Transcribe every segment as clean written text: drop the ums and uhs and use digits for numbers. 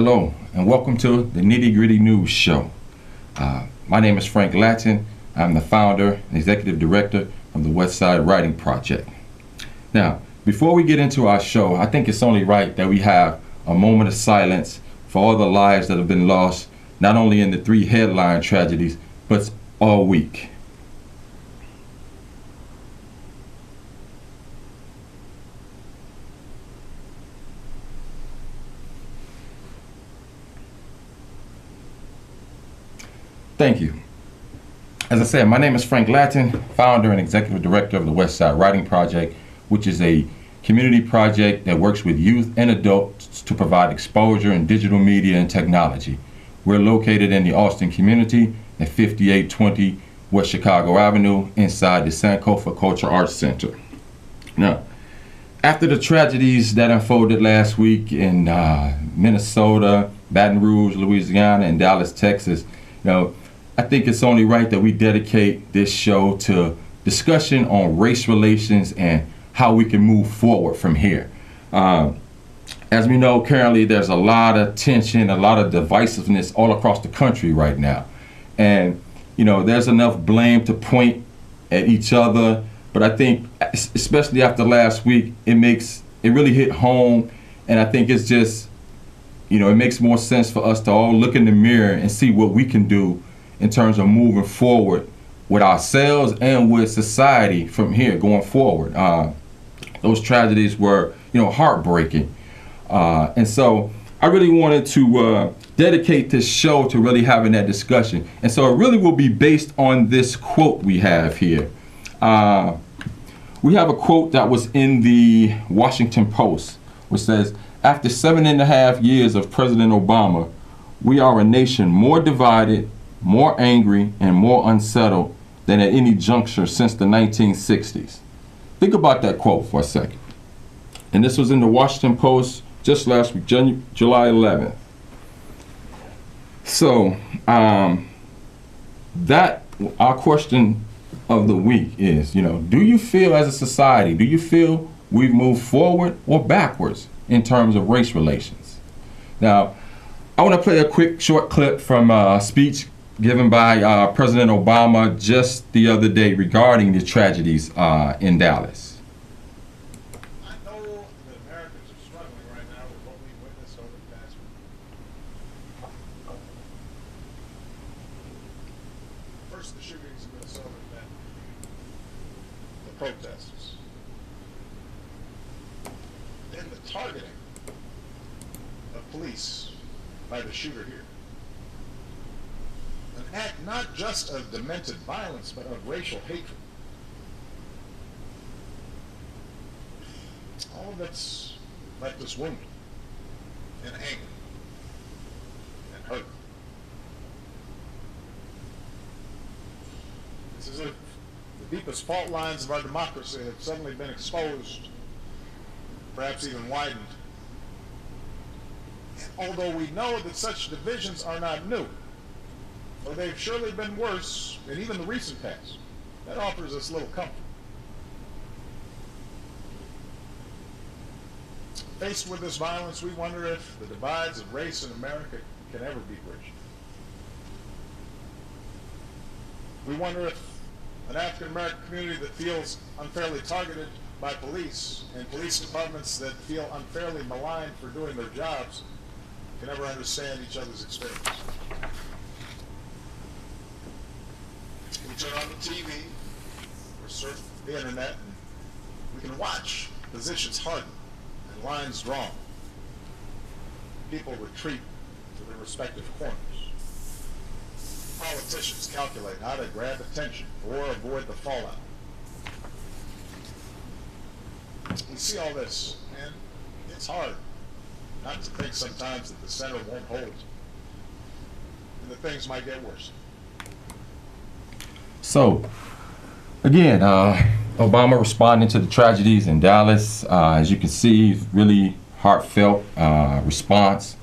Hello, and welcome to the Nitty Gritty News Show. My name is Frank Lattin. I'm the founder and executive director of the Westside Writing Project. Now, before we get into our show, I think it's only right that we have a moment of silence for all the lives that have been lost, not only in the 3 headline tragedies, but all week. Thank you. As I said, my name is Frank Lattin, founder and executive director of the Westside Writing Project, which is a community project that works with youth and adults to provide exposure in digital media and technology. We're located in the Austin community at 5820 West Chicago Avenue inside the Sankofa Culture Arts Center. Now, after the tragedies that unfolded last week in Minnesota, Baton Rouge, Louisiana, and Dallas, Texas, I think it's only right that we dedicate this show to discussion on race relations and how we can move forward from here. As we know, currently there's a lot of tension, a lot of divisiveness all across the country right now. And, there's enough blame to point at each other. But I think, especially after last week, it really hit home. And I think it's just, it makes more sense for us to all look in the mirror and see what we can do in terms of moving forward with ourselves and with society from here going forward. Those tragedies were, heartbreaking. And so I really wanted to dedicate this show to really having that discussion. And so it really will be based on this quote we have here. We have a quote that was in the Washington Post, which says, "After 7.5 years of President Obama, we are a nation more divided, more angry, and more unsettled than at any juncture since the 1960s. Think about that quote for a second. And this was in the Washington Post just last week, July 11th. So, our question of the week is, do you feel as a society, do you feel we've moved forward or backwards in terms of race relations? Now, I want to play a quick short clip from a speech given by President Obama just the other day regarding the tragedies in Dallas. I know that Americans are struggling right now with what we witnessed over the past week. First, the shootings in Minnesota, then the protesters, then the targeting of police by the shooter here. An act not just of demented violence, but of racial hatred. All of it's left us wounded and angry and hurt. It's as if the deepest fault lines of our democracy have suddenly been exposed, perhaps even widened. And although we know that such divisions are not new, or they've surely been worse in even the recent past, that offers us little comfort. Faced with this violence, we wonder if the divides of race in America can ever be bridged. We wonder if an African American community that feels unfairly targeted by police and police departments that feel unfairly maligned for doing their jobs can ever understand each other's experience. We turn on the TV or surf the internet and we can watch positions harden and lines drawn. People retreat to their respective corners. Politicians calculate how to grab attention or avoid the fallout. We see all this, and it's hard not to think sometimes that the center won't hold and that things might get worse. So, again, Obama responding to the tragedies in Dallas, as you can see, really heartfelt response.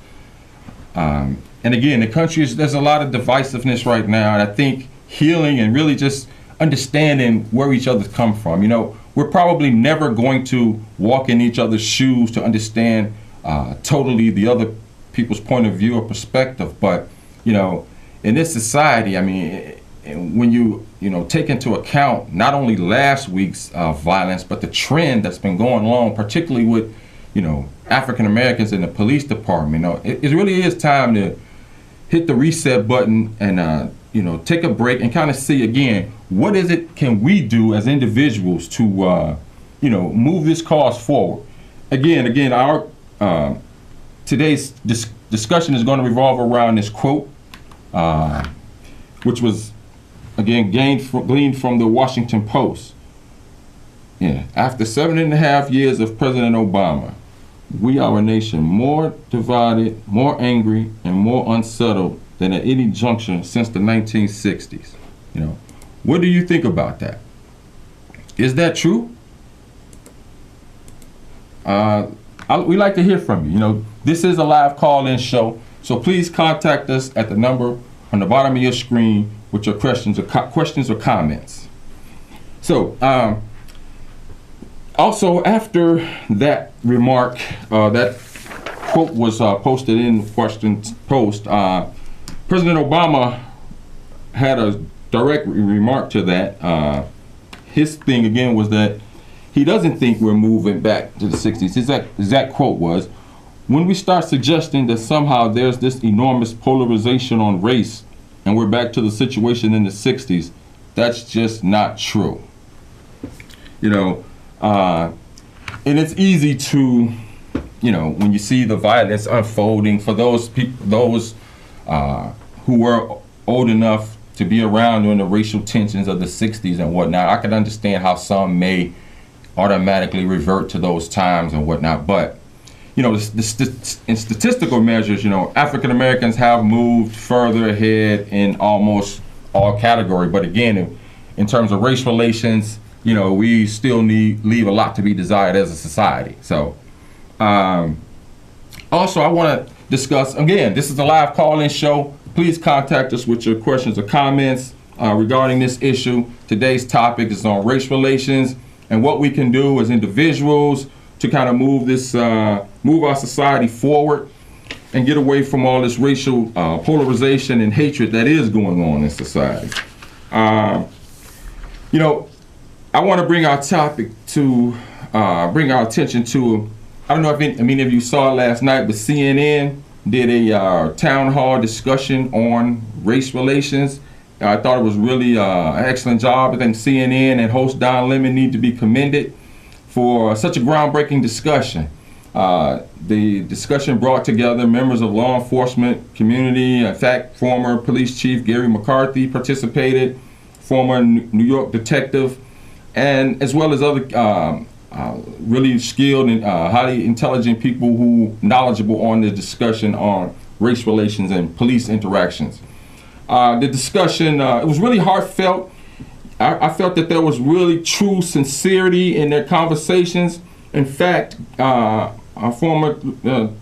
And again, the country there's a lot of divisiveness right now, and I think healing and really just understanding where each other come from. We're probably never going to walk in each other's shoes to understand totally the other people's point of view or perspective. But, you know, in this society, I mean, when you take into account not only last week's violence, but the trend that's been going along, particularly with, African Americans in the police department, it really is time to hit the reset button and, take a break and kind of see again, what is it can we do as individuals to, move this cause forward. Again, our today's discussion is going to revolve around this quote, which was, again, gleaned from the Washington Post. Yeah, after 7.5 years of President Obama, we are a nation more divided, more angry, and more unsettled than at any juncture since the 1960s. What do you think about that? Is that true? We like to hear from you. This is a live call-in show, so please contact us at the number on the bottom of your screen with your questions or comments. So, also after that remark, that quote was posted in the Washington Post, President Obama had a direct remark to that. His thing again was that he doesn't think we're moving back to the 60s. His exact quote was, "When we start suggesting that somehow there's this enormous polarization on race and we're back to the situation in the 60s, that's just not true." And it's easy to, when you see the violence unfolding, for those people, who were old enough to be around during the racial tensions of the 60s and whatnot, I can understand how some may automatically revert to those times and whatnot. But, in statistical measures, African Americans have moved further ahead in almost all categories. But again, in terms of race relations, we still leave a lot to be desired as a society. So, also I want to discuss, again, this is a live call-in show. Please contact us with your questions or comments regarding this issue. Today's topic is on race relations and what we can do as individuals to kind of move our society forward and get away from all this racial polarization and hatred that is going on in society. I want to bring our topic to, bring our attention to, I don't know if many of you saw it last night, but CNN did a town hall discussion on race relations. I thought it was really an excellent job. I think CNN and host Don Lemon need to be commended for such a groundbreaking discussion. The discussion brought together members of law enforcement community. In fact, former police chief Gary McCarthy participated, former New York detective, and as well as other really skilled and highly intelligent people who knowledgeable on the discussion on race relations and police interactions. The discussion, it was really heartfelt. I felt that there was really true sincerity in their conversations. In fact, our former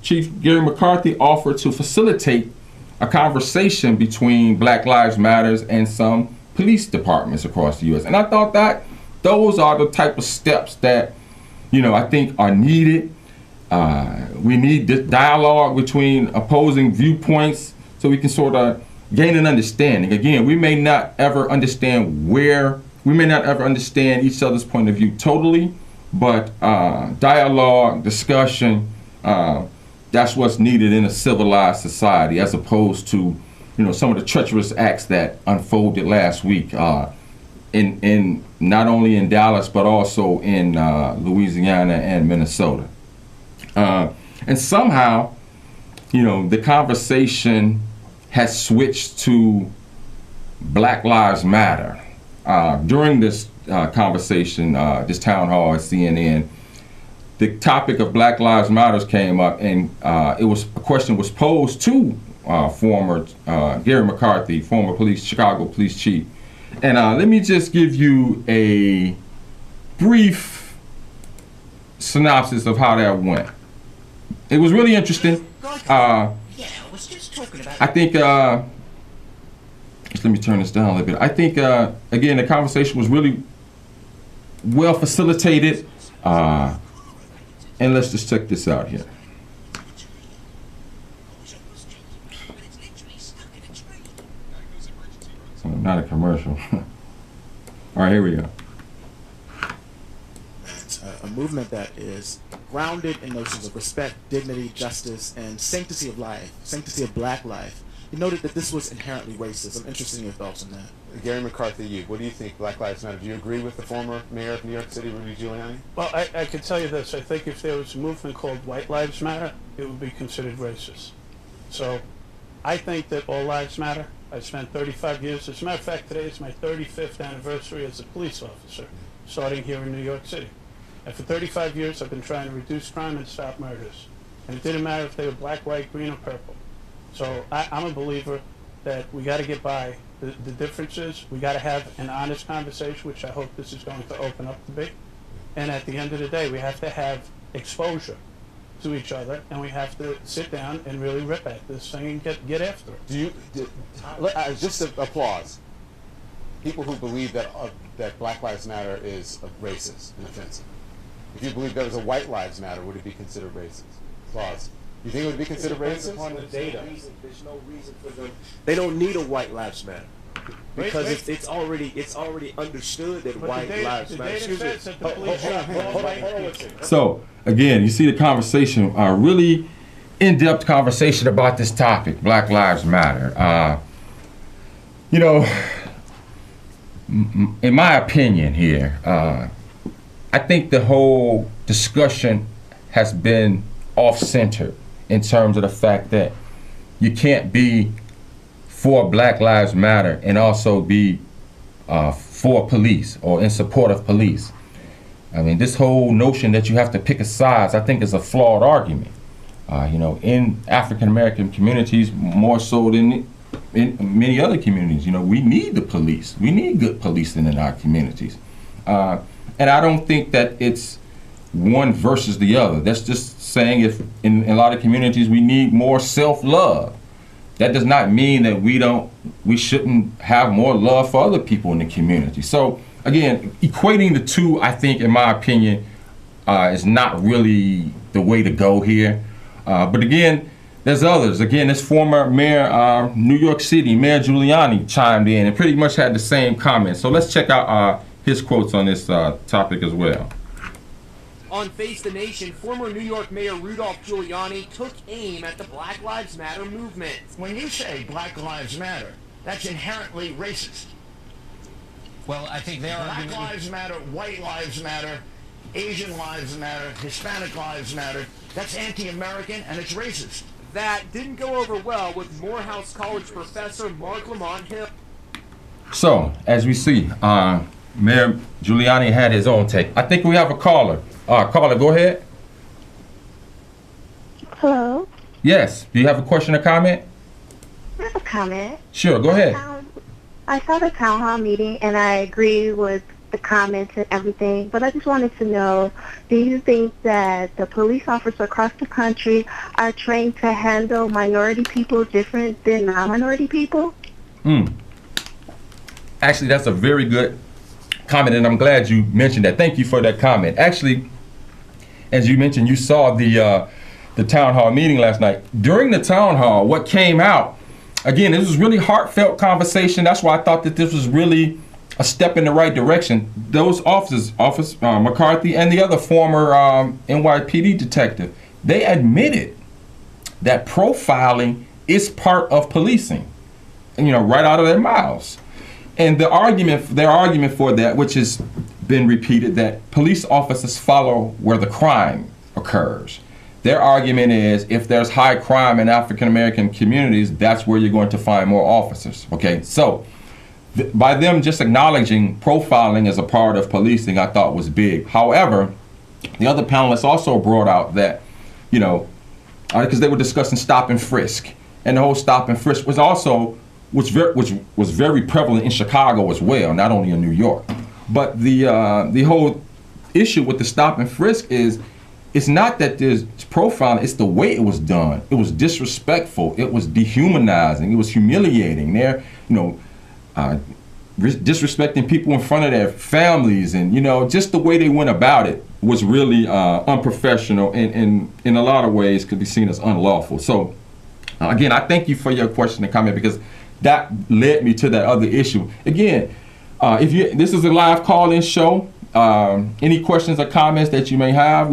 Chief Gary McCarthy offered to facilitate a conversation between Black Lives Matters and some police departments across the U.S. And I thought that those are the type of steps that, I think are needed. We need this dialogue between opposing viewpoints so we can sort of gain an understanding. Again, we may not ever understand each other's point of view totally, but dialogue, discussion, that's what's needed in a civilized society, as opposed to, some of the treacherous acts that unfolded last week in not only in Dallas, but also in Louisiana and Minnesota. And somehow, the conversation has switched to Black Lives Matter. During this conversation, this town hall at CNN, the topic of Black Lives Matters came up, and a question was posed to former Gary McCarthy, former Chicago police chief. And let me just give you a brief synopsis of how that went. It was really interesting. I think, just let me turn this down a little bit. I think, again, the conversation was really well facilitated. And let's just check this out here. not a commercial. All right, here we go. It's a movement that is grounded in notions of respect, dignity, justice, and sanctity of life, sanctity of black life. You noted that this was inherently racist. I'm interested in your thoughts on that. Gary McCarthy, what do you think Black Lives Matter? Do you agree with the former mayor of New York City, Rudy Giuliani? Well, I can tell you this. I think if there was a movement called White Lives Matter, it would be considered racist. So I think that all lives matter. I spent 35 years. As a matter of fact, today is my 35th anniversary as a police officer, starting here in New York City. And for 35 years, I've been trying to reduce crime and stop murders. And it didn't matter if they were black, white, green, or purple. So I'm a believer that we got to get by the differences. We got to have an honest conversation, which I hope this is going to open up to be. And at the end of the day, we have to have exposure to each other, and we have to sit down and really rip at this thing and get after it. Just applause. People who believe that Black Lives Matter is racist and offensive. If you believe there was a White Lives Matter, would it be considered racist? Applause. You think it would be considered racist? Upon the data. There's no reason for them. They don't need a White Lives Matter because it's already understood that But White Lives Matter. Excuse me. Hold on. So again, you see the conversation, really in-depth conversation about this topic, Black Lives Matter. You know, in my opinion here, I think the whole discussion has been off-centered in terms of the fact that you can't be for Black Lives Matter and also be for police or in support of police. I mean, this whole notion that you have to pick a side, I think, is a flawed argument. You know, in African American communities, more so than in many other communities, you know, we need the police. We need good policing in our communities. And I don't think that it's one versus the other. That's just saying if in a lot of communities we need more self-love. That does not mean that we shouldn't have more love for other people in the community. So again, equating the two, I think, in my opinion, is not really the way to go here. But again, there's others. Again, this former mayor, New York City, Mayor Giuliani, chimed in and pretty much had the same comments. So let's check out his quotes on this topic as well. On Face the Nation, former New York Mayor Rudolph Giuliani took aim at the Black Lives Matter movement. When you say Black Lives Matter, that's inherently racist. Well, I think they are. Black Lives Matter, White Lives Matter, Asian Lives Matter, Hispanic Lives Matter. That's anti-American and it's racist. That didn't go over well with Morehouse College professor Mark Lamont Hill. So, as we see, Mayor Giuliani had his own take. I think we have a caller. Caller, go ahead. Hello? Yes. Do you have a question or comment? I have a comment. Sure, go ahead. I saw the town hall meeting and I agree with the comments and everything, but I just wanted to know, do you think that the police officers across the country are trained to handle minority people different than non-minority people? Actually, that's a very good comment, and I'm glad you mentioned that. Thank you for that comment. Actually, as you mentioned, you saw the town hall meeting last night. During the town hall, what came out, again, this was really heartfelt conversation. That's why I thought that this was really a step in the right direction. Those officers, McCarthy and the other former NYPD detective, they admitted that profiling is part of policing, you know, right out of their mouths. And their argument for that, which has been repeated, that police officers follow where the crime occurs. Their argument is if there's high crime in African American communities, that's where you're going to find more officers. Okay, so by them just acknowledging profiling as a part of policing, I thought was big. However, the other panelists also brought out that, you know, because they were discussing stop and frisk, and the whole stop and frisk was also which was very prevalent in Chicago as well, not only in New York. But the whole issue with the stop and frisk is, it's not that there's profiling, it's the way it was done. It was disrespectful, it was dehumanizing, it was humiliating. They're, you know, disrespecting people in front of their families, and, you know, just the way they went about it was really unprofessional, and in a lot of ways could be seen as unlawful. So again, I thank you for your question and comment, because that led me to that other issue. Again, this is a live call-in show. Any questions or comments that you may have,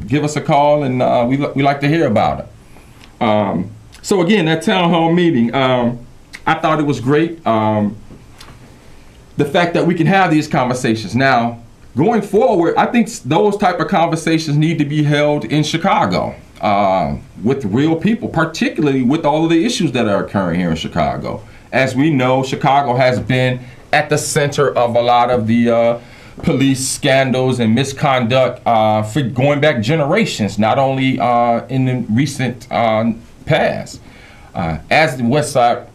give us a call, and we like to hear about it. So again, that town hall meeting, I thought it was great. The fact that we can have these conversations now. Going forward, I think those type of conversations need to be held in Chicago with real people, particularly with all of the issues that are occurring here in Chicago. As we know, Chicago has been at the center of a lot of the police scandals and misconduct for going back generations, not only in the recent past. As the Westside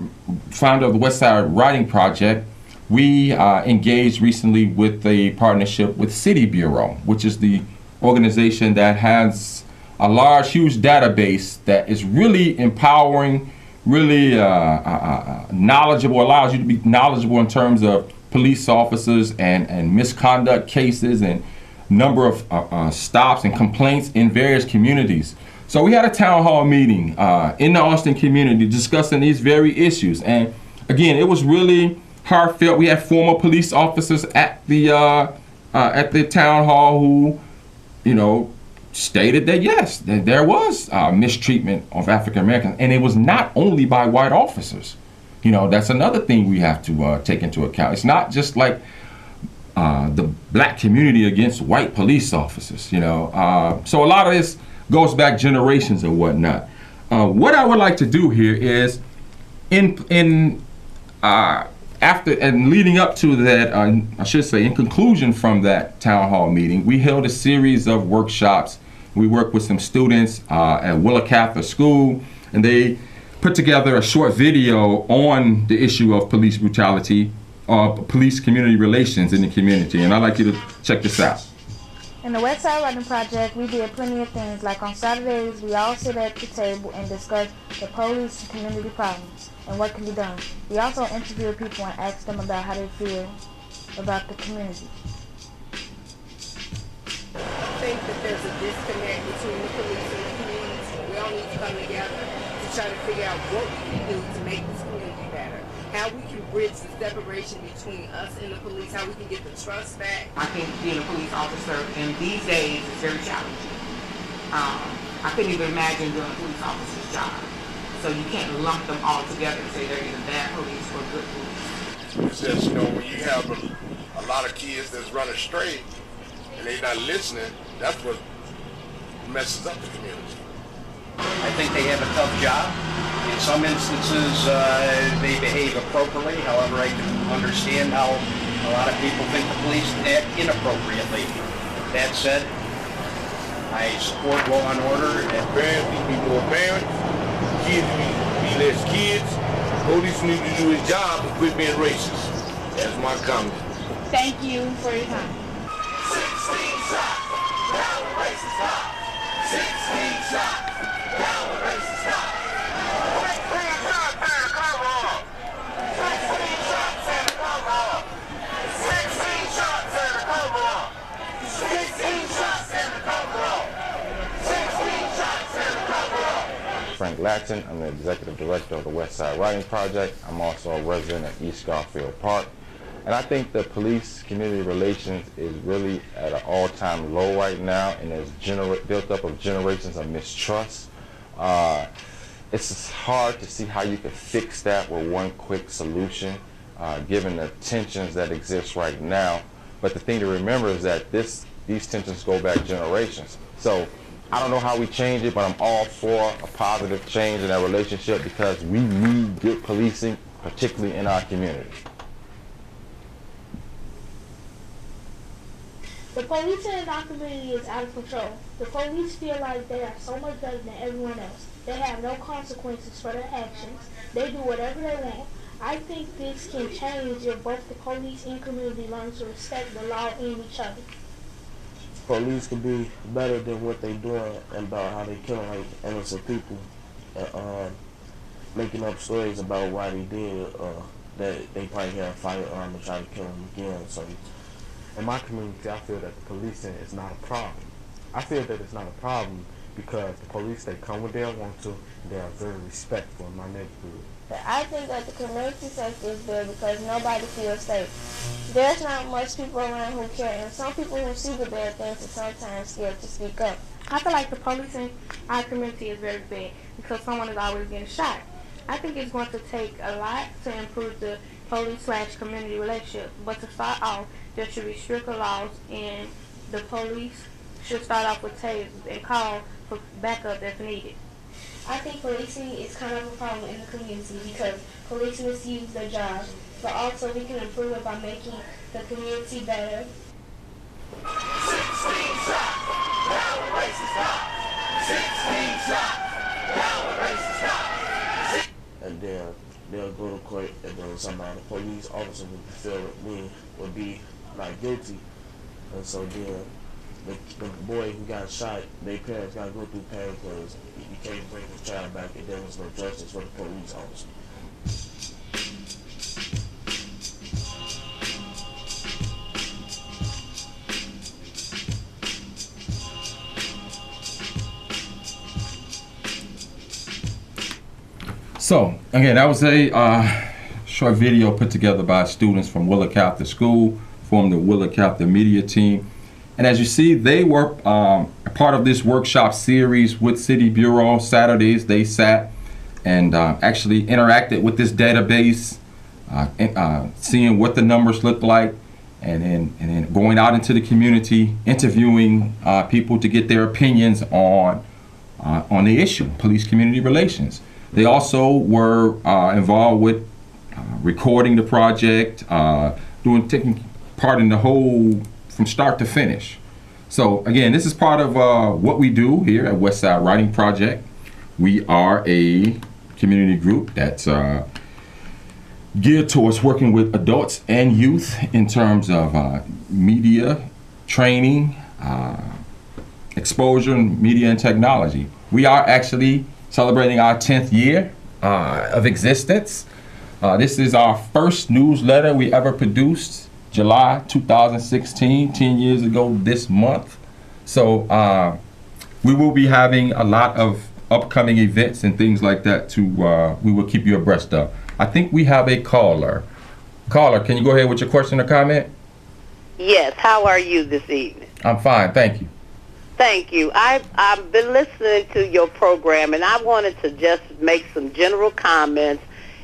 founder of the Westside Writing Project, we engaged recently with a partnership with City Bureau, which is the organization that has a large, huge database that is really empowering, really knowledgeable, allows you to be knowledgeable in terms of police officers and misconduct cases and number of stops and complaints in various communities. So we had a town hall meeting in the Austin community discussing these very issues. And again, it was really heartfelt. We had former police officers at the town hall who, stated that yes, that there was mistreatment of African Americans, and it was not only by white officers. That's another thing we have to take into account. It's not just like the black community against white police officers. So a lot of this goes back generations and whatnot. What I would like to do here is, after and leading up to that, I should say, in conclusion from that town hall meeting, we held a series of workshops. We worked with some students at Willa Catholic School, and they put together a short video on the issue of police brutality, police community relations in the community. And I'd like you to check this out. In the Westside Writing Project, we did plenty of things. Like on Saturdays, we all sit at the table and discuss the police and community problems and what can be done. We also interview people and ask them about how they feel about the community. I think that there's a disconnect between the police and the community. We all need to come together to try to figure out what we can do to make this community better. How we can bridge the separation between us and the police, how we can get the trust back. I think being a police officer in these days is very challenging. I couldn't even imagine doing a police officer's job. So you can't lump them all together and say they're either bad police or good police. It says, when you have a lot of kids that's running straight and they're not listening, that's what messes up the community. I think they have a tough job. In some instances, they behave appropriately. However, I can understand how a lot of people think the police act inappropriately. That said, I support law and order. And parents need to be more parents. Kids need to be less kids. Police need to do his job and quit being racist. That's my comment. Thank you for your time. 16 shots, down the racist cop. 16 shots, down the racist cop. 16 shots and a cover up. 16 shots and a cover up. 16 shots and a cover up. 16 shots and a cover up. 16 shots and a cover up. Frank Lattin, I'm the executive director of the Westside Writing Project. I'm also a resident at East Garfield Park. And I think the police community relations is really at an all-time low right now, and is built up of generations of mistrust. It's just hard to see how you could fix that with one quick solution, given the tensions that exist right now. But the thing to remember is that these tensions go back generations. So I don't know how we change it, but I'm all for a positive change in that relationship, because we need good policing, particularly in our community. The police in our community is out of control. The police feel like they are so much better than everyone else. They have no consequences for their actions. They do whatever they want. I think this can change if both the police and community learn to respect the law and each other. Police could be better than what they're doing about how they killing like innocent people, and making up stories about why they did, that they probably had a firearm and try to kill them again. So in my community, I feel that the policing is not a problem. I feel that it's not a problem because the police, they come when they want to, they are very respectful in my neighborhood. I think that the community safety is good because nobody feels safe. There's not much people around who care, and some people who see the bad things are sometimes scared to speak up. I feel like the police in our community is very bad because someone is always getting shot. I think it's going to take a lot to improve the police/community relationship, but to start off, there should be stricter laws, and the police should start off with tasers and call for backup if needed. I think policing is kind of a problem in the community because police misuse their jobs, but also we can improve it by making the community better. 16 shots, down with racist cops. 16 shots, down with racist cops. And then they'll go to court, and then somebody, the police officer would be not guilty, and so then the boy who got shot, their parents got to go through pain because you can't bring the child back, and there was no justice for the police officer. So, again, that was a short video put together by students from Willa Catholic School, formed the Willa Catholic Media Team. And as you see, they were a part of this workshop series with City Bureau. Saturdays, they sat and actually interacted with this database, seeing what the numbers looked like, and then going out into the community, interviewing people to get their opinions on the issue, police-community relations. They also were involved with recording the project, taking part in the whole, from start to finish. So again, this is part of what we do here at Westside Writing Project. We are a community group that's geared towards working with adults and youth in terms of media training, exposure in media and technology. We are actually celebrating our 10th year of existence. This is our first newsletter we ever produced, July 2016, 10 years ago this month. So we will be having a lot of upcoming events and things like that to we will keep you abreast of. I think we have a caller. Caller, can you go ahead with your question or comment? Yes, how are you this evening? I'm fine, thank you. Thank you. I've been listening to your program, and I wanted to just make some general comments,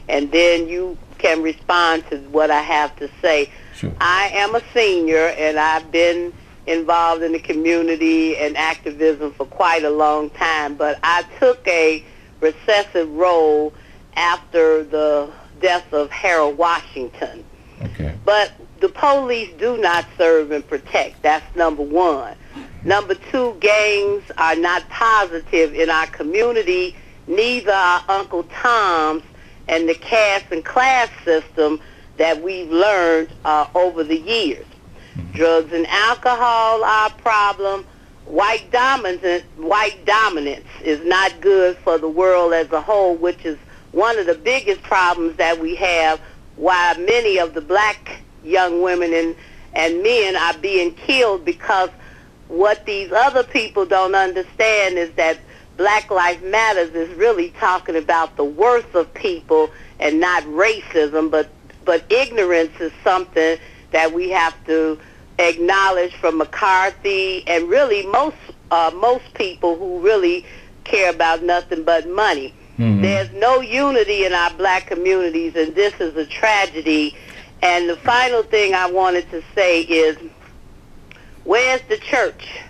and then you can respond to what I have to say. Sure. I am a senior, and I've been involved in the community and activism for quite a long time, but I took a recessive role after the death of Harold Washington. Okay. But the police do not serve and protect. That's number one. Number two, gangs are not positive in our community. Neither are Uncle Tom's and the caste and class system that we've learned over the years. Drugs and alcohol are a problem. White dominance is not good for the world as a whole, which is one of the biggest problems that we have, why many of the black young women and men are being killed, because what these other people don't understand is that Black Lives Matters is really talking about the worth of people and not racism, but ignorance is something that we have to acknowledge from McCarthy and really most people who really care about nothing but money. Mm-hmm. There's no unity in our black communities, and this is a tragedy. And the final thing I wanted to say is, where's the church?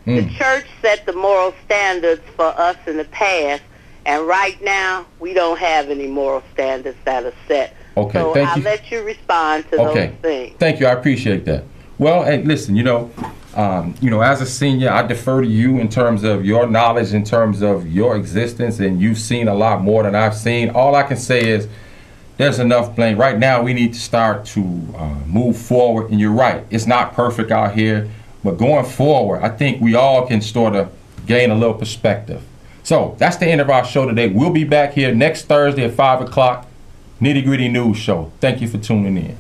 The church set the moral standards for us in the past, and right now we don't have any moral standards that are set. Okay, so thank I'll you. let you respond to those things. Thank you, I appreciate that. Well, hey, listen, as a senior, I defer to you in terms of your knowledge, in terms of your existence, and you've seen a lot more than I've seen. All I can say is there's enough blame. Right now, we need to start to move forward, and you're right, it's not perfect out here, but going forward, I think we all can sort of gain a little perspective. So that's the end of our show today. We'll be back here next Thursday at 5 o'clock, Nitty Gritty News Show. Thank you for tuning in.